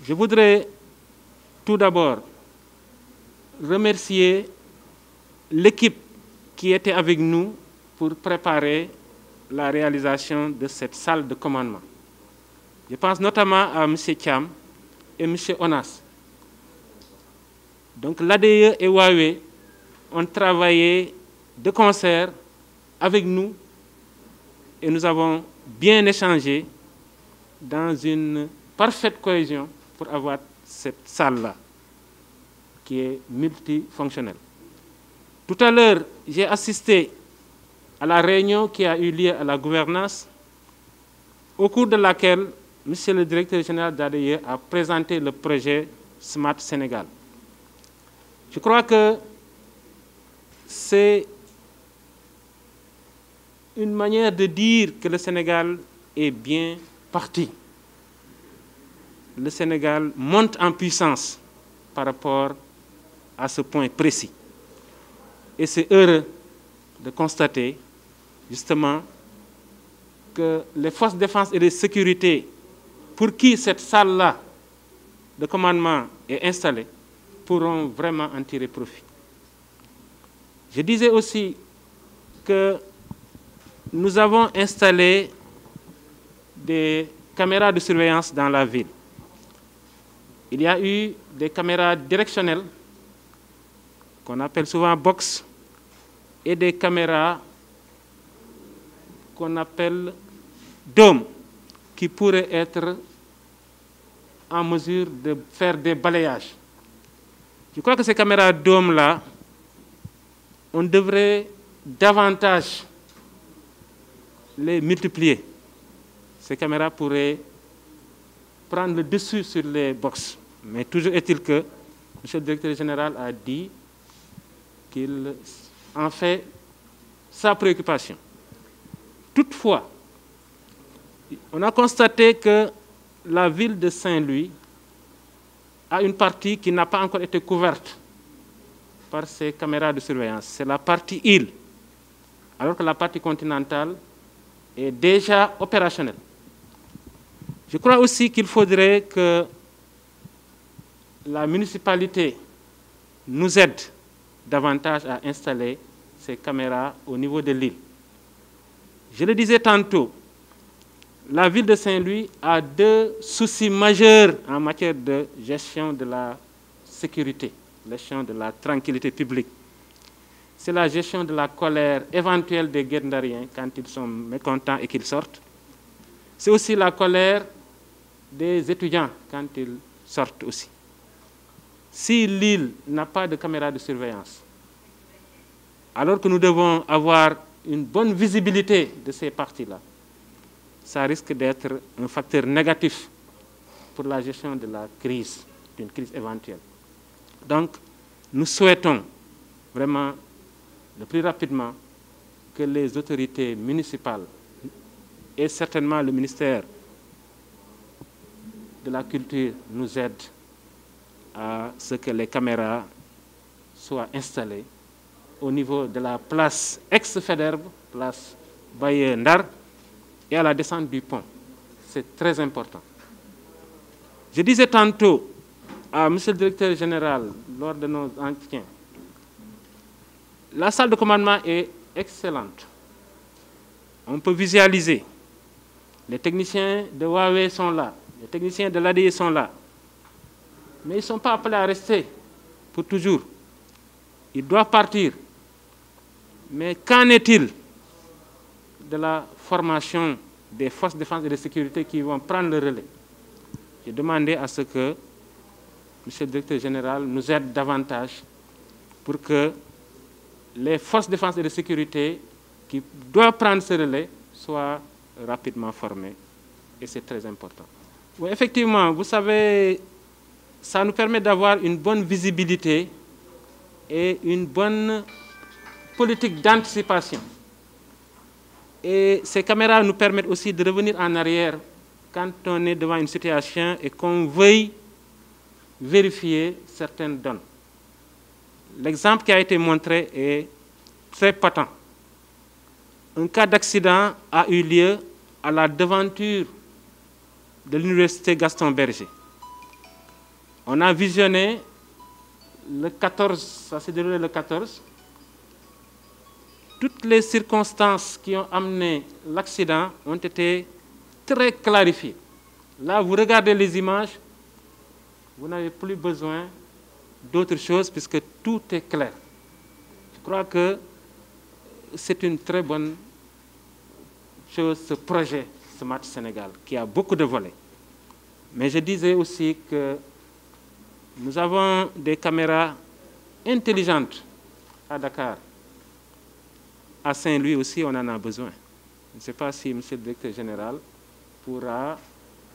Je voudrais tout d'abord remercier l'équipe qui était avec nous pour préparer la réalisation de cette salle de commandement. Je pense notamment à M. Thiam et M. Onas. Donc l'ADE et Huawei ont travaillé de concert avec nous et nous avons bien échangé dans une parfaite cohésion pour avoir cette salle-là qui est multifonctionnelle. Tout à l'heure, j'ai assisté à la réunion qui a eu lieu à la gouvernance, au cours de laquelle M. le directeur général d'ADE a présenté le projet Smart Sénégal. Je crois que c'est une manière de dire que le Sénégal est bien parti. Le Sénégal monte en puissance par rapport à ce point précis. Et c'est heureux de constater justement que les forces de défense et de sécurité pour qui cette salle-là de commandement est installée pourront vraiment en tirer profit. Je disais aussi que nous avons installé des caméras de surveillance dans la ville. Il y a eu des caméras directionnelles qu'on appelle souvent box et des caméras qu'on appelle dôme qui pourraient être en mesure de faire des balayages. Je crois que ces caméras dôme-là, on devrait davantage les multiplier. Ces caméras pourraient prendre le dessus sur les box. Mais toujours est-il que M. le directeur général a dit qu'il en fait sa préoccupation. Toutefois, on a constaté que la ville de Saint-Louis a une partie qui n'a pas encore été couverte par ces caméras de surveillance. C'est la partie île, alors que la partie continentale est déjà opérationnelle. Je crois aussi qu'il faudrait que la municipalité nous aide davantage à installer ces caméras au niveau de l'île. Je le disais tantôt, la ville de Saint-Louis a deux soucis majeurs en matière de gestion de la sécurité, gestion de la tranquillité publique. C'est la gestion de la colère éventuelle des Guet-Ndariens quand ils sont mécontents et qu'ils sortent. C'est aussi la colère des étudiants quand ils sortent aussi. Si l'île n'a pas de caméra de surveillance, alors que nous devons avoir une bonne visibilité de ces parties-là, ça risque d'être un facteur négatif pour la gestion de la crise, d'une crise éventuelle. Donc, nous souhaitons vraiment le plus rapidement que les autorités municipales et certainement le ministère de la Culture nous aident à ce que les caméras soient installées au niveau de la place ex-Faidherbe, place Baye-Ndar, et à la descente du pont. C'est très important. Je disais tantôt à M. le directeur général lors de nos entretiens, la salle de commandement est excellente. On peut visualiser. Les techniciens de Huawei sont là, les techniciens de l'ADE sont là. Mais ils ne sont pas appelés à rester pour toujours. Ils doivent partir. Mais qu'en est-il de la formation des forces de défense et de sécurité qui vont prendre le relais? J'ai demandé à ce que M. le directeur général nous aide davantage pour que les forces de défense et de sécurité qui doivent prendre ce relais soient rapidement formées. Et c'est très important. Oui, effectivement, vous savez, ça nous permet d'avoir une bonne visibilité et une bonne politique d'anticipation. Et ces caméras nous permettent aussi de revenir en arrière quand on est devant une situation et qu'on veuille vérifier certaines données. L'exemple qui a été montré est très patent. Un cas d'accident a eu lieu à la devanture de l'université Gaston Berger. On a visionné le 14, ça s'est déroulé le 14. Toutes les circonstances qui ont amené l'accident ont été très clarifiées. Là, vous regardez les images, vous n'avez plus besoin d'autre chose puisque tout est clair. Je crois que c'est une très bonne chose, ce projet Smart Sénégal, qui a beaucoup de volets. Mais je disais aussi que nous avons des caméras intelligentes à Dakar. À Saint-Louis aussi, on en a besoin. Je ne sais pas si M. le directeur général pourra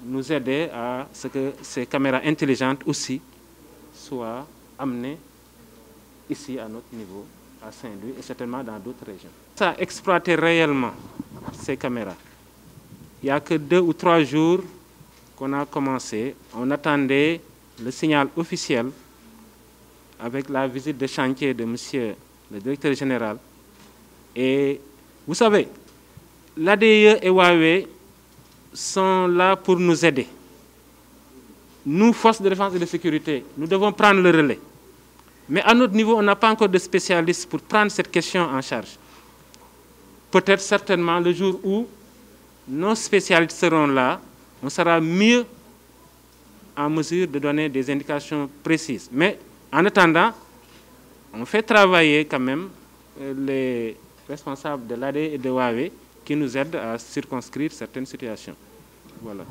nous aider à ce que ces caméras intelligentes aussi soient amenées ici à notre niveau, à Saint-Louis et certainement dans d'autres régions. Ça a exploité réellement ces caméras. Il n'y a que 2 ou 3 jours qu'on a commencé. On attendait le signal officiel avec la visite de chantier de M. le directeur général. Et vous savez, l'ADE et Huawei sont là pour nous aider. Nous, forces de défense et de sécurité, nous devons prendre le relais. Mais à notre niveau, on n'a pas encore de spécialistes pour prendre cette question en charge. Peut-être certainement le jour où nos spécialistes seront là, on sera mieux en mesure de donner des indications précises. Mais en attendant, on fait travailler quand même les responsables de l'ADE et de Huawei qui nous aident à circonscrire certaines situations. Voilà.